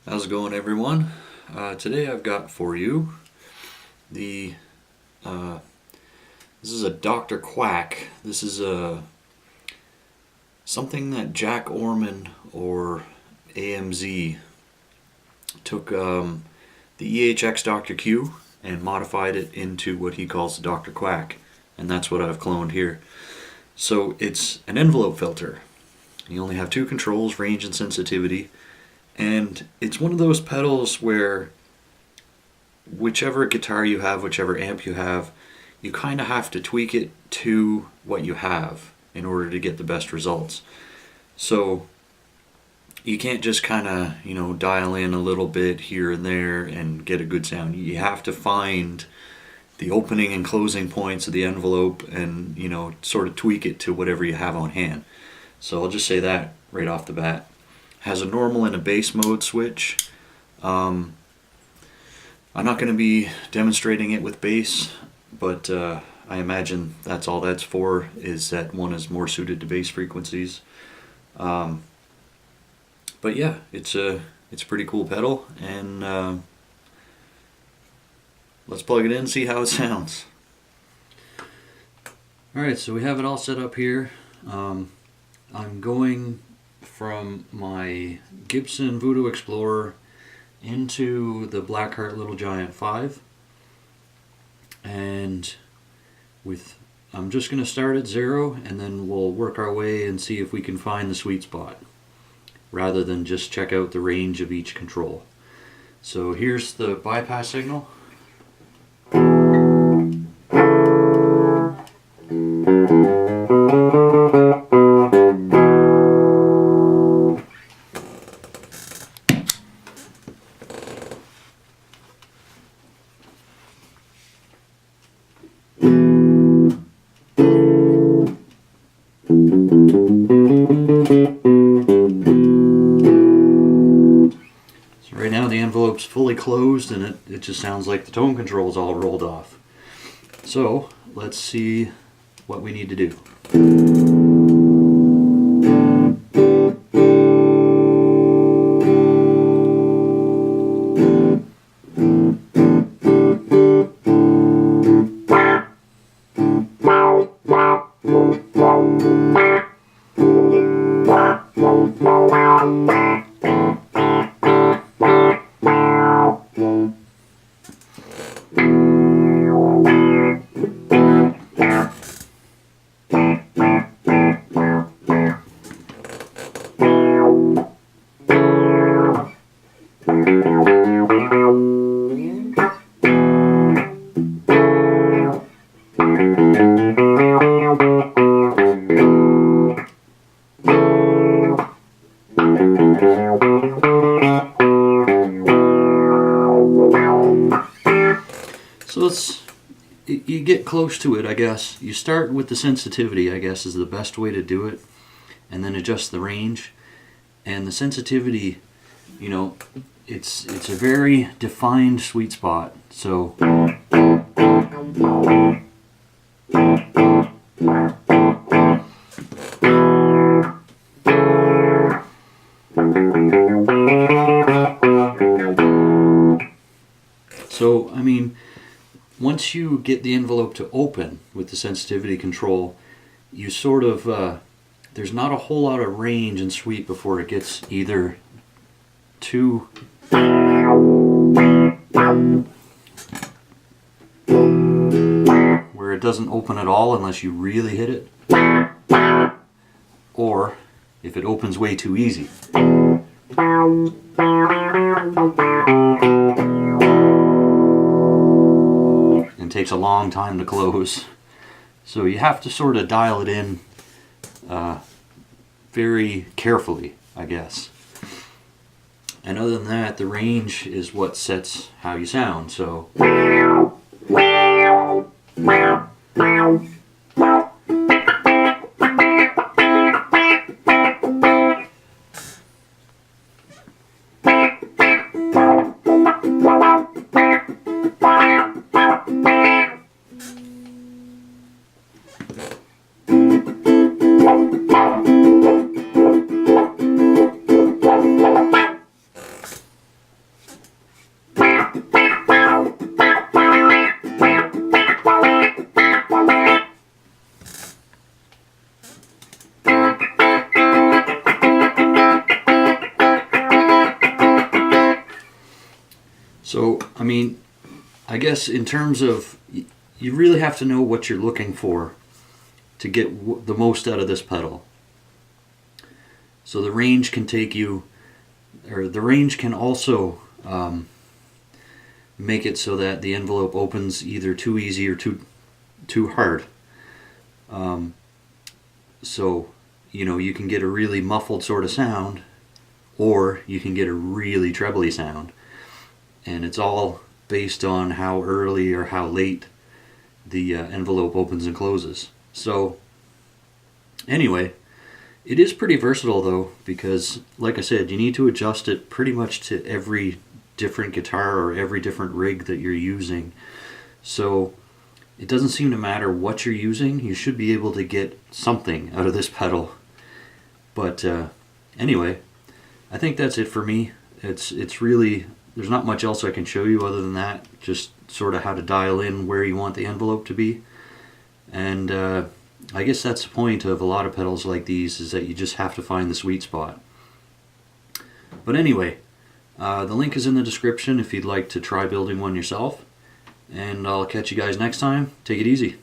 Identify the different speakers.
Speaker 1: How's it going, everyone? Today I've got for you the this is a Dr. Quack. This is something that Jack Orman or AMZ took the EHX Dr. Q and modified it into what he calls the Dr. Quack, and that's what I've cloned here. So it's an envelope filter. You only have two controls, range and sensitivity. And it's one of those pedals where whichever guitar you have, whichever amp you have, you kind of have to tweak it to what you have in order to get the best results. So you can't just kind of, dial in a little bit here and there and get a good sound. You have to find the opening and closing points of the envelope and, sort of tweak it to whatever you have on hand. So I'll just say that right off the bat. Has a normal and a bass mode switch. I'm not going to be demonstrating it with bass, but I imagine that's all that's for, is that one is more suited to bass frequencies. But yeah, it's a pretty cool pedal, and let's plug it in and see how it sounds. Alright, so we have it all set up here. I'm going from my Gibson Voodoo Explorer into the Blackheart Little Giant 5, and I'm just going to start at 0 and then we'll work our way and see if we can find the sweet spot rather than just check out the range of each control. So here's the bypass signal. So right now the envelope's fully closed and it just sounds like the tone control's all rolled off. So let's see what we need to do. So you get close to it, I guess. You start with the sensitivity, I guess, is the best way to do it, and then adjust the range. And the sensitivity, it's a very defined sweet spot. So I mean, once you get the envelope to open with the sensitivity control, you sort of, there's not a whole lot of range and sweep before it gets either too where it doesn't open at all unless you really hit it, or if it opens way too easy. And takes a long time to close. So you have to sort of dial it in very carefully, I guess. And other than that, the range is what sets how you sound. So So, I mean, I guess in terms of, you really have to know what you're looking for to get the most out of this pedal. So the range can take you, or the range can also make it so that the envelope opens either too easy or too hard. So, you know, you can get a really muffled sort of sound, or you can get a really trebly sound. And it's all based on how early or how late the envelope opens and closes. So, anyway, it is pretty versatile though, because like I said, you need to adjust it pretty much to every different guitar or every different rig that you're using. So it doesn't seem to matter what you're using, you should be able to get something out of this pedal. But anyway, I think that's it for me. It's really, there's not much else I can show you other than that, just sort of how to dial in where you want the envelope to be. And I guess that's the point of a lot of pedals like these, is that you just have to find the sweet spot. But anyway, the link is in the description if you'd like to try building one yourself. And I'll catch you guys next time. Take it easy.